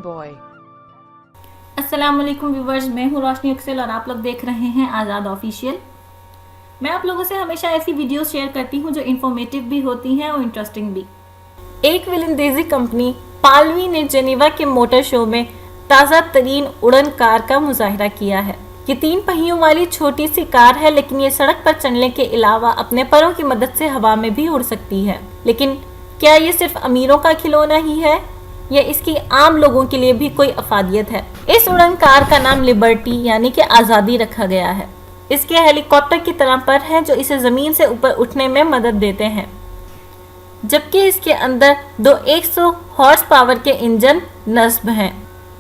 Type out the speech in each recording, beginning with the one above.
boy. अस्सलाम वालेकुम viewers, मैं हूँ रोशनी अक्सर और आप लोग देख रहे हैं आज़ाद ऑफिशियल। मैं आप लोगों से हमेशा ऐसी वीडियोस शेयर करती हूँ जो इन्फॉर्मेटिव भी होती हैं और इंटरेस्टिंग भी। एक विलिंदेजी कंपनी पालवी ने जेनेवा के मोटर शो में ताज़ा तरीन उड़न कार का मुजाहिरा किया है। ये 3 पहियों वाली छोटी सी कार है, लेकिन ये सड़क पर चलने के अलावा अपने पैरों की मदद से हवा में भी उड़ सकती है। लेकिन क्या ये सिर्फ अमीरों का खिलौना ही है या इसकी आम लोगों के लिए भी कोई अफादियत है? इस उड़न कार का नाम लिबर्टी यानी कि आज़ादी रखा गया है। इसके हेलीकॉप्टर की तरह पर हैं जो इसे जमीन से ऊपर उठने में मदद देते हैं, जबकि इसके अंदर 2 100 हॉर्स पावर के इंजन नस्ब हैं।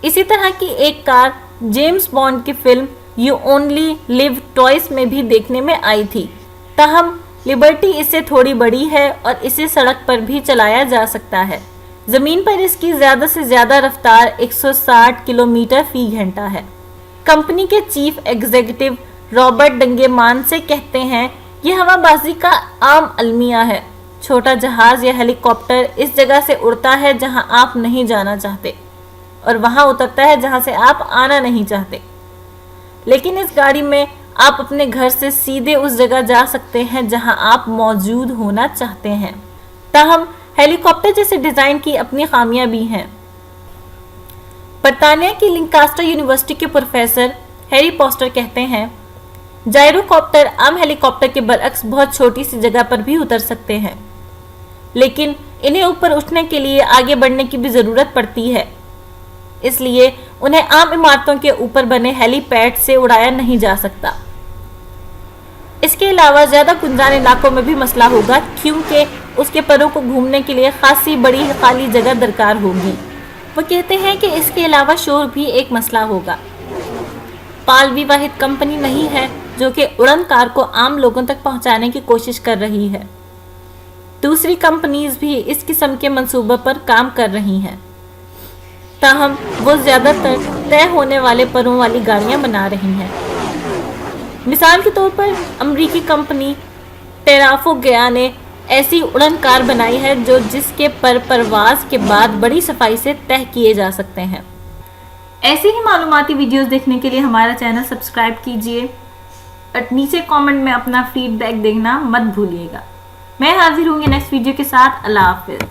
इसी तरह की एक कार जेम्स बॉन्ड की film you only live twice में भी देखने में आई थी। ताहम लिबर्टी इससे थोड़ी बड़ी है और इसे सड़क पर भी चलाया जा सकता है। जमीन पर इसकी ज्यादा से ज्यादा रफ्तार 160 किलोमीटर फी घंटा है। कंपनी के चीफ एग्जीक्यूटिव रॉबर्ट डंगेमान से कहते हैं, ये हवाबाजी का आम अलमिया है। छोटा जहाज या हेलीकॉप्टर इस जगह से उड़ता है जहां आप नहीं जाना चाहते और वहां उतरता है जहां से आप आना नहीं चाहते। लेकिन इस गाड़ी में आप अपने घर से सीधे उस जगह जा सकते हैं जहां आप मौजूद होना चाहते हैं। ताहम हेलीकॉप्टर जैसे डिजाइन की अपनी खामियां भी हैं। बर्तानिया की लिंकास्टर यूनिवर्सिटी के प्रोफेसर हैरी पॉस्टर कहते हैं, जायरोकॉप्टर आम हेलीकॉप्टर के बरअक्स बहुत छोटी सी जगह पर भी उतर सकते हैं, लेकिन इन्हें ऊपर उठने के लिए आगे बढ़ने की भी जरूरत पड़ती है। इसलिए उन्हें आम इमारतों के ऊपर बने हेलीपैड से उड़ाया नहीं जा सकता। इसके अलावा ज्यादा गुंजान इलाकों में भी मसला होगा, क्योंकि उसके परों को घूमने के लिए खासी बड़ी खाली जगह दरकार होगी। वो कहते हैं कि इसके अलावा शोर भी एक मसला होगा। पालवी वाहिद कंपनी नहीं है जो कि उड़न कार को आम लोगों तक पहुंचाने की कोशिश कर रही है। दूसरी कंपनीज भी इस किस्म के मंसूबे पर काम कर रही हैं। ताहम वो ज्यादातर तय होने वाले परों वाली गाड़ियां बना रही हैं। मिसाल के तौर पर अमरीकी कंपनी टेराफो गया ने ऐसी उड़न कार बनाई है जो जिसके पर परवाज के बाद बड़ी सफाई से तय किए जा सकते हैं। ऐसी ही मालूमाती वीडियोस देखने के लिए हमारा चैनल सब्सक्राइब कीजिए और नीचे कमेंट में अपना फीडबैक देना मत भूलिएगा। मैं हाजिर होंगी नेक्स्ट वीडियो के साथ। अल्लाह हाफिज।